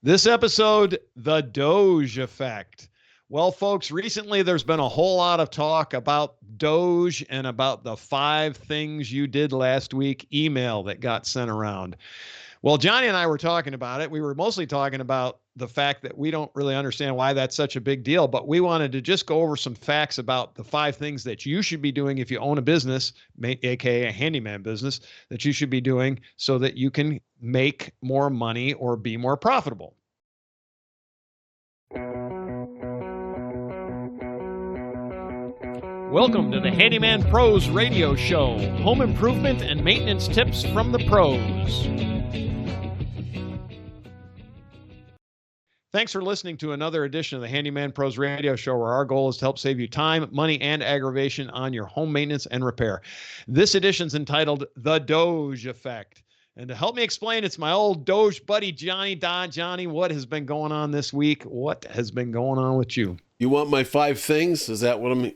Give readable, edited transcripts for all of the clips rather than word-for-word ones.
This episode, the DOGE effect. Well, folks, recently there's been a whole lot of talk about DOGE and about the 5 things you did last week email that got sent around. Well, Johnny and I were talking about it. We were mostly talking about the fact that we don't really understand why that's such a big deal, but we wanted to just go over some facts about the 5 things that you should be doing if you own a business, aka a handyman business, that you should be doing so that you can make more money or be more profitable. Welcome to the Handyman Pros Radio Show, home improvement and maintenance tips from the pros. Thanks for listening to another edition of the Handyman Pros Radio Show, where our goal is to help save you time, money, and aggravation on your home maintenance and repair. This edition is entitled The DOGE Effect. And to help me explain, it's my old DOGE buddy, Johnny. Johnny, what has been going on this week? What has been going on with you? You want my 5 things? Is that what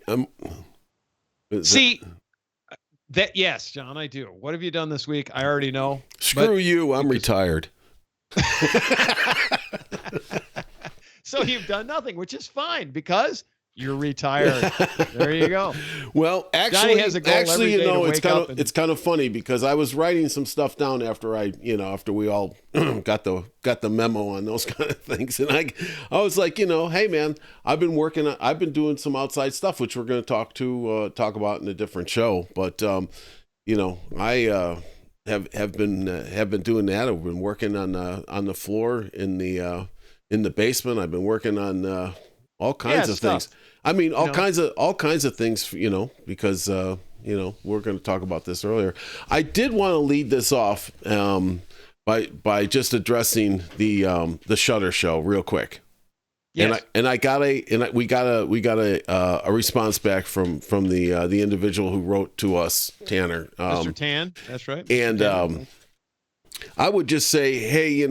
yes, John, I do. What have you done this week? I already know. Screw you. I'm retired. So you've done nothing, which is fine because you're retired. There you go. Well, actually, Johnny has a goal every day to wake up it's kind of funny because I was writing some stuff down after we all got the memo on those kind of things, and I was like, hey man, I've been doing some outside stuff, which we're going to talk about in a different show, but I have been doing that. I've been working on the floor in the basement. I've been working on all kinds of things. I mean, all kinds of things, because we're going to talk about this earlier. I did want to lead this off by just addressing the Shutter Show real quick. Yes. And we got a response back from the individual who wrote to us, Tanner. Mr. Tan, that's right. And I would just say, hey,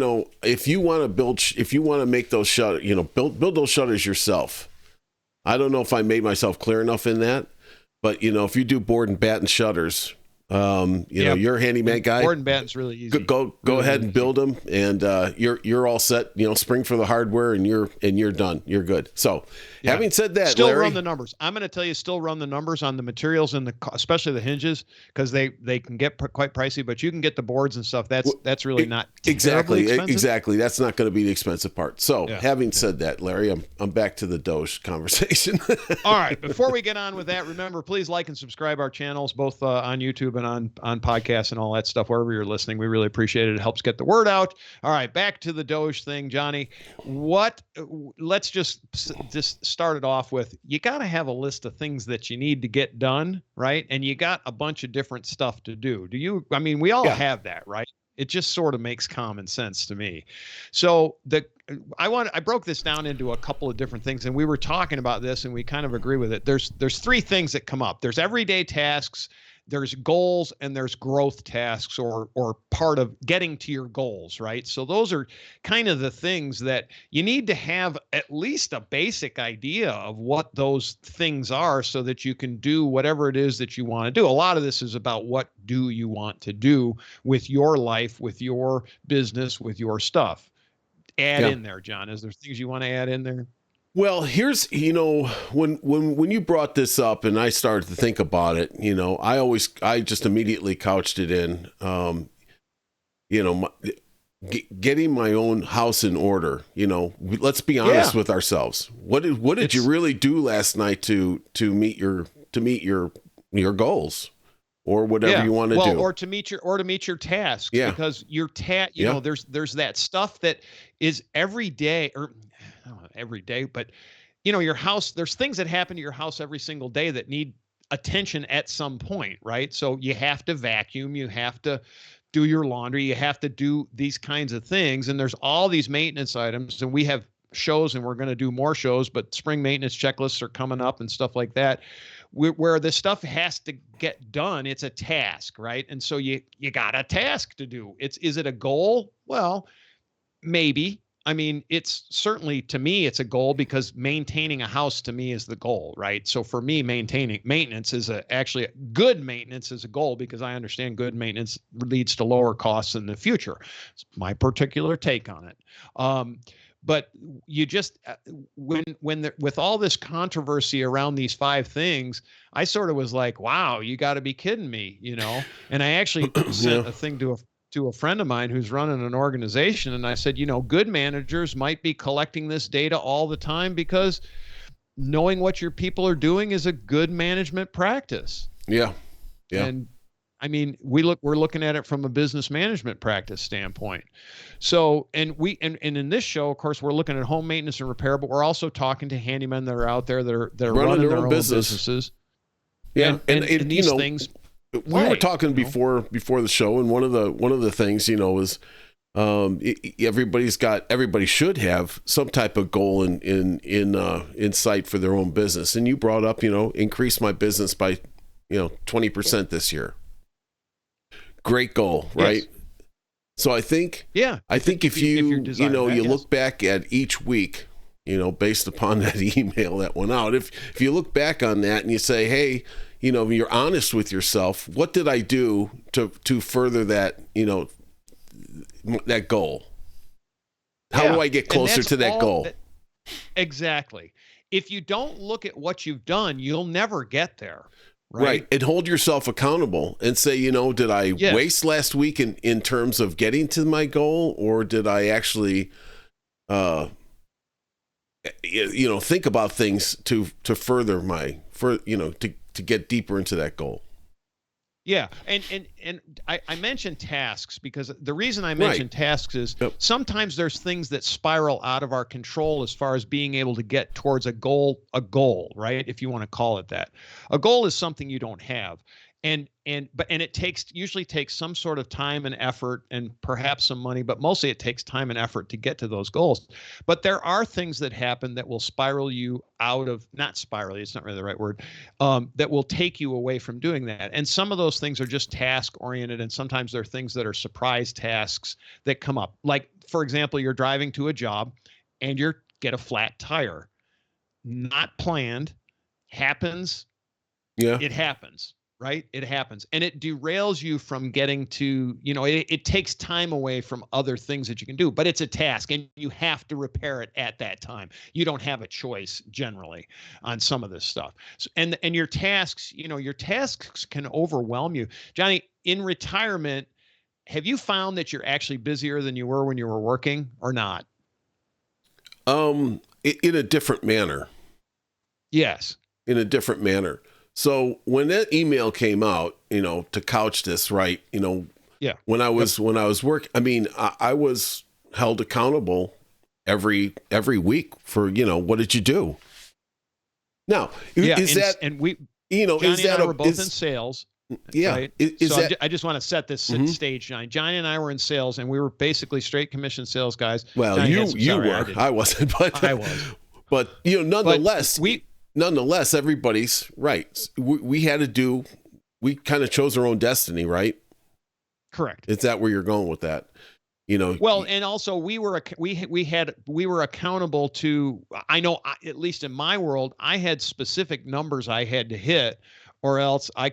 if you want to make those shutters, build those shutters yourself. I don't know if I made myself clear enough in that, but if you do board and batten shutters, you're a handyman guy. Board and batten's really easy. Go ahead and build them, and you're all set. Spring for the hardware, and you're done. You're good. So, having said that, still Larry, run the numbers. I'm going to tell you, still run the numbers on the materials and especially the hinges, because they can get quite pricey. But you can get the boards and stuff. That's really not exactly. That's not going to be the expensive part. So, having said that, Larry, I'm back to the DOGE conversation. All right. Before we get on with that, remember, please like and subscribe our channels, both on YouTube and on podcasts and all that stuff, wherever you're listening. We really appreciate it. It helps get the word out. All right, back to the DOGE thing, Johnny. Let's just start it off with, you got to have a list of things that you need to get done, right? And you got a bunch of different stuff to do. We all have that, right? It just sort of makes common sense to me. So I broke this down into a couple of different things, and we were talking about this, and we kind of agree with it. There's 3 things that come up. There's everyday tasks, there's goals, and there's growth tasks, or part of getting to your goals, right? So those are kind of the things that you need to have at least a basic idea of what those things are so that you can do whatever it is that you want to do. A lot of this is about what do you want to do with your life, with your business, with your stuff. Add in there, John. Is there things you want to add in there? Well, here's, when you brought this up and I started to think about it, I just immediately couched it in, getting my own house in order. Let's be honest with ourselves. What did you really do last night to meet your goals? Or whatever you want to do, or to meet your tasks. Because your there's that stuff that is every day, or I don't know, every day, but your house. There's things that happen to your house every single day that need attention at some point, right? So you have to vacuum, you have to do your laundry, you have to do these kinds of things, and there's all these maintenance items, and we have shows, and we're going to do more shows, but spring maintenance checklists are coming up and stuff like that, where the stuff has to get done. It's a task, right? And so you got a task to do. Is it a goal? Well, maybe. I mean, it's certainly, to me, it's a goal, because maintaining a house to me is the goal, right? So for me, maintenance is actually good maintenance is a goal, because I understand good maintenance leads to lower costs in the future. It's my particular take on it. But you just, with all this controversy around these 5 things, I sort of was like, wow, you got to be kidding me, And I actually sent a thing to a friend of mine who's running an organization, and I said, good managers might be collecting this data all the time, because knowing what your people are doing is a good management practice. Yeah. And I mean, we're looking at it from a business management practice standpoint. So, and in this show, of course, we're looking at home maintenance and repair, but we're also talking to handymen that are out there that are running their own businesses. Yeah. And these things. We were talking before the show, and one of the things, is everybody should have some type of goal in sight for their own business. And you brought up, increase my business by 20% this year. Great goal, right? Yes. So I think if you look back at each week, based upon that email that went out, if you look back on that and you say, hey, you're honest with yourself, what did I do to further that, that goal? How do I get closer to that goal? Exactly. If you don't look at what you've done, you'll never get there. Right. And hold yourself accountable and say, did I waste last week in terms of getting to my goal, or did I actually, think about things to further to get deeper into that goal? Yeah. And I mentioned tasks, because the reason I mentioned tasks is sometimes there's things that spiral out of our control as far as being able to get towards a goal, right? If you want to call it that. A goal is something you don't have. And it usually takes some sort of time and effort, and perhaps some money, but mostly it takes time and effort to get to those goals. But there are things that happen that will spiral you out of, not spiral, it's not really the right word, that will take you away from doing that. And some of those things are just task oriented, and sometimes they're things that are surprise tasks that come up. Like, for example, you're driving to a job and you get a flat tire. Not planned, happens. Yeah. It happens. Right? It happens. And it derails you from getting to, it takes time away from other things that you can do, but it's a task and you have to repair it at that time. You don't have a choice generally on some of this stuff. So, and your tasks, your tasks can overwhelm you. Johnny, in retirement, have you found that you're actually busier than you were when you were working, or not? In a different manner. Yes. In a different manner. So when that email came out, to couch this, right, when I was working, I mean, I was held accountable every week for, what did you do? Now, is that, and we, Johnny is that, and I were both in sales. Yeah. Right? I just want to set this stage, Johnny. Johnny and I were in sales, and we were basically straight commission sales guys. Well, Johnny you were. I wasn't, but I was. But nonetheless, nonetheless, everybody's right. We kind of chose our own destiny, right? Correct. Is that where you're going with that? Well, and also we were accountable to, I know, at least in my world, I had specific numbers I had to hit, or else I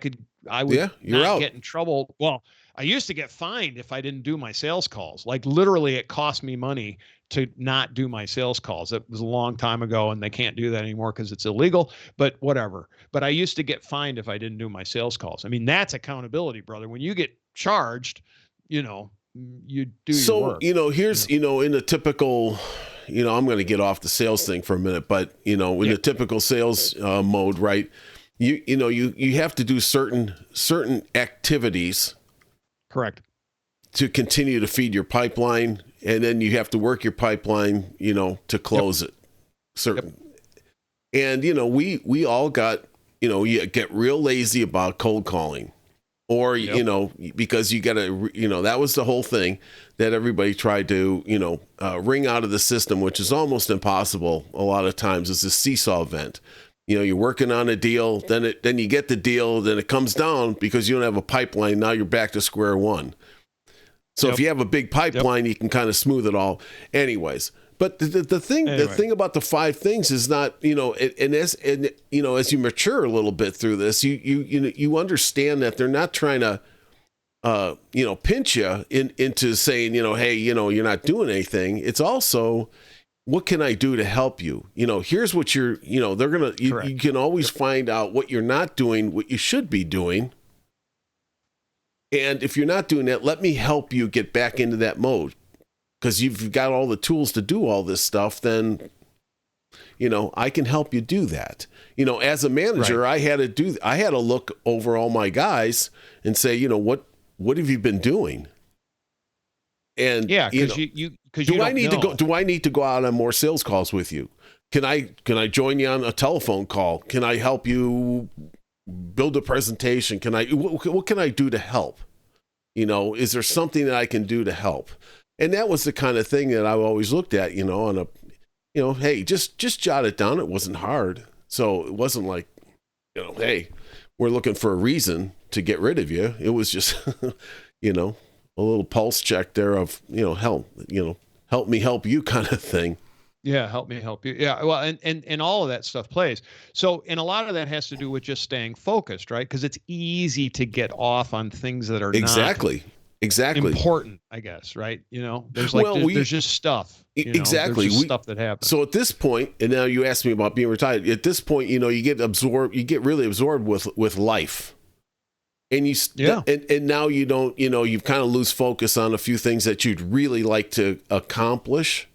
would not get in trouble. Well, I used to get fined if I didn't do my sales calls. Like, literally, it cost me money to not do my sales calls. It was a long time ago, and they can't do that anymore because it's illegal, but whatever. But I used to get fined if I didn't do my sales calls. I mean, that's accountability, brother. When you get charged, you do your work. Here's, in a typical, I'm going to get off the sales thing for a minute, but, in a typical sales mode, right? You have to do certain activities. Correct. To continue to feed your pipeline, and then you have to work your pipeline, to close it. Certain. Yep. And, we all got, you get real lazy about cold calling, or, because you got to, that was the whole thing that everybody tried to, wring out of the system, which is almost impossible a lot of times. It's a seesaw event. You're working on a deal, then you get the deal, then it comes down because you don't have a pipeline. Now you're back to square one. So if you have a big pipeline, you can kind of smooth it all. Anyways, but the thing about the 5 things is not, as you mature a little bit through this, you understand that they're not trying to, pinch you into saying, hey, you're not doing anything. It's also, what can I do to help you? Here's what you can always find out what you're not doing, what you should be doing. And if you're not doing that, let me help you get back into that mode. Because you've got all the tools to do all this stuff, then, I can help you do that. As a manager, right. I had to look over all my guys and say, what have you been doing? And do I need to go out on more sales calls with you? Can I join you on a telephone call? Can I help you build a presentation? What can I do to help? Is there something that I can do to help? And that was the kind of thing that I always looked at, hey, just jot it down. It wasn't hard. So it wasn't like, hey, we're looking for a reason to get rid of you. It was just, a little pulse check there of, help me help you kind of thing. Yeah, help me help you. Yeah, well, and all of that stuff plays. So, and a lot of that has to do with just staying focused, right? Because it's easy to get off on things that are exactly important, I guess, right? There's just stuff. Exactly, there's just stuff that happens. So at this point, and now you asked me about being retired. At this point, you get really absorbed with life. And and now you don't, you kind of lose focus on a few things that you'd really like to accomplish.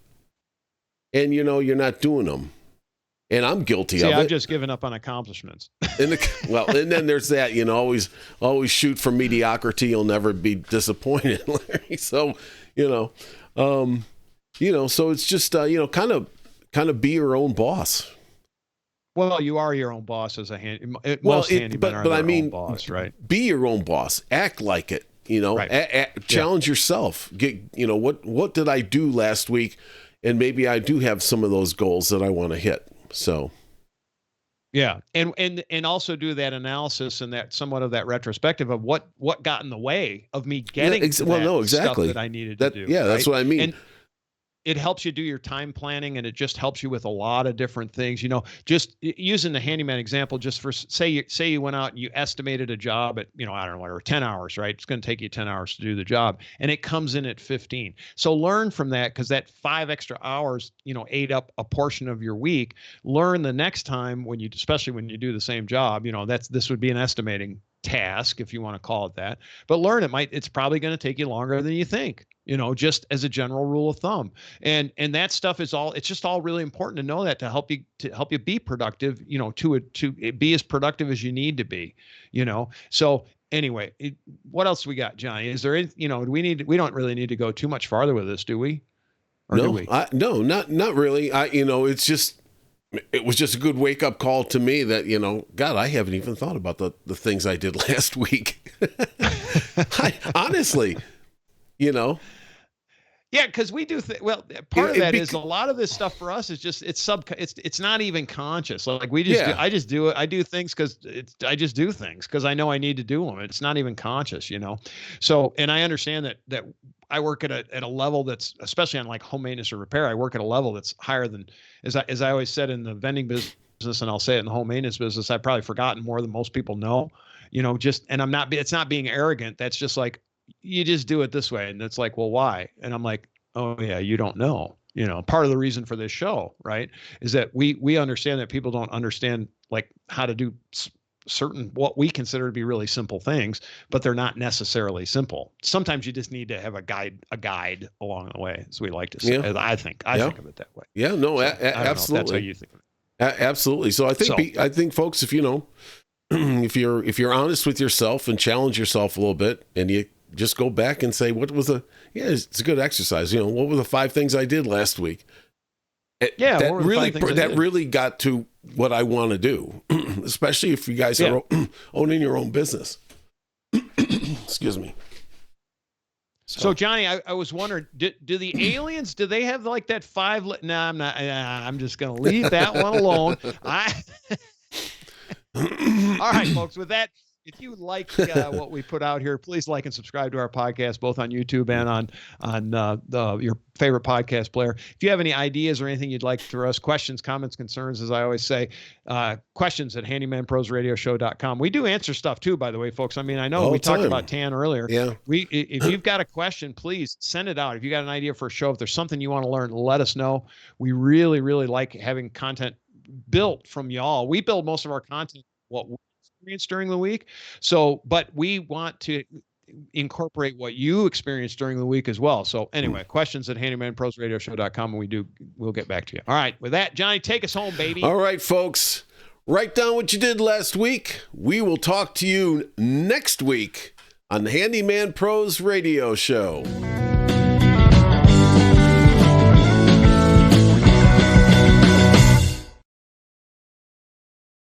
And you're not doing them, and I'm guilty of it. I've just given up on accomplishments. And then there's that. Always shoot for mediocrity. You'll never be disappointed, Larry. So, so it's just kind of be your own boss. Well, you are your own boss as a most handymen are their own boss, right? Be your own boss. Act like it. Right. Challenge yourself. Get what did I do last week? And maybe I do have some of those goals that I want to hit. So, yeah, and also do that analysis and that somewhat of that retrospective of what got in the way of me getting stuff that I needed to do. Yeah, right? That's what I mean. And it helps you do your time planning, and it just helps you with a lot of different things. Just using the handyman example, just for say you went out and you estimated a job at, I don't know, whatever, 10 hours, right? It's going to take you 10 hours to do the job, and it comes in at 15. So learn from that, because that 5 extra hours, ate up a portion of your week. Learn the next time especially when you do the same job, this would be an estimating task, if you want to call it that. But learn it's probably going to take you longer than you think. Just as a general rule of thumb, and that stuff it's just all really important to know that to help you be productive, to be as productive as you need to be, So anyway, what else we got, Johnny? Is there any, we don't really need to go too much farther with this, do we? Or do we? No, not really. It was just a good wake up call to me that, God, I haven't even thought about the things I did last week. Honestly, Yeah, because we do. Part of that is a lot of this stuff for us is just it's not even conscious. Like I just do it. I do things because I just do things because I know I need to do them. It's not even conscious, So, and I understand that I work at a level that's, especially on like home maintenance or repair, I work at a level that's higher than, as I always said in the vending business, and I'll say it in the home maintenance business, I've probably forgotten more than most people know. And it's not being arrogant. That's just like, you just do it this way. And it's like, well, why? And I'm like, oh yeah, you don't know. Part of the reason for this show, right, is that we understand that people don't understand like how to do certain, what we consider to be really simple things, but they're not necessarily simple. Sometimes you just need to have a guide along the way, as we like to say. Yeah. I think of it that way. Yeah, no, absolutely. That's how you think of it. Absolutely. So I think folks, if if you're honest with yourself and challenge yourself a little bit, and you just go back and say, it's a good exercise. What were the 5 things I did last week? That really got to what I want to do, especially if you guys are owning your own business. Excuse me. So Johnny, I was wondering, do the aliens, do they have like that 5? No, I'm not. I'm just going to leave that one alone. All right, folks, with that, if you like what we put out here, please like and subscribe to our podcast, both on YouTube and on your favorite podcast player. If you have any ideas or anything you'd like for us, questions, comments, concerns, as I always say, questions at handymanprosradioshow.com. We do answer stuff too, by the way, folks. I mean, I know we talked about tan earlier. Yeah. If you've got a question, please send it out. If you got an idea for a show, if there's something you want to learn, let us know. We really, really like having content built from y'all. We build most of our content what we experience during the week. So, but we want to incorporate what you experienced during the week as well. So anyway, questions at handymanprosradioshow.com and we'll get back to you. All right. With that, Johnny, take us home, baby. All right, folks. Write down what you did last week. We will talk to you next week on the Handyman Pros Radio Show.